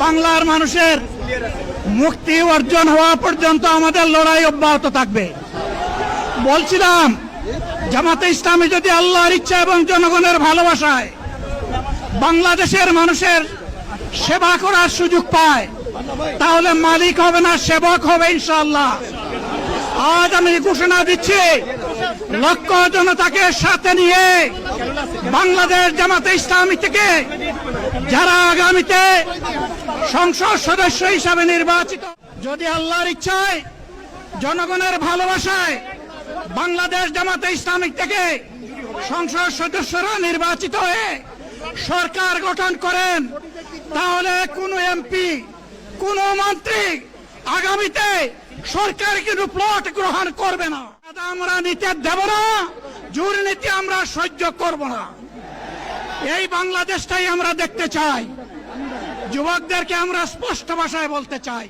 বাংলার মানুষের মুক্তি অর্জন হওয়া পর্যন্ত আমাদের লড়াই অব্যাহত থাকবে। বলছিলাম, জামাতে ইসলামী যদি আল্লাহর ইচ্ছা এবং জনগণের ভালোবাসায় বাংলাদেশের মানুষের সেবা করার সুযোগ পায়, তাহলে মালিক হবে না, সেবক হবে ইনশাআল্লাহ। আজ আমি ঘোষণা দিচ্ছি, লক্ষ জনতাকে সাথে নিয়ে বাংলাদেশ জামাতে ইসলামী থেকে যারা আগামীতে সংসদ সদস্য হিসাবে নির্বাচিত, যদি আল্লাহর ইচ্ছায় জনগণের ভালোবাসায় বাংলাদেশ জামাতে ইসলামী থেকে সংসদ সদস্যরা নির্বাচিত হয়ে সরকার গঠন করেন, তাহলে কোন এমপি, কোন মন্ত্রী আগামীতে সরকার কিন্তু প্লট গ্রহণ করবে না। আমরা নিতে দেব না, দুর্নীতি আমরা সহ্য করব না। এই বাংলাদেশটাই আমরা দেখতে চাই। যুবকদেরকে আমরা স্পষ্ট ভাষায় বলতে চাই,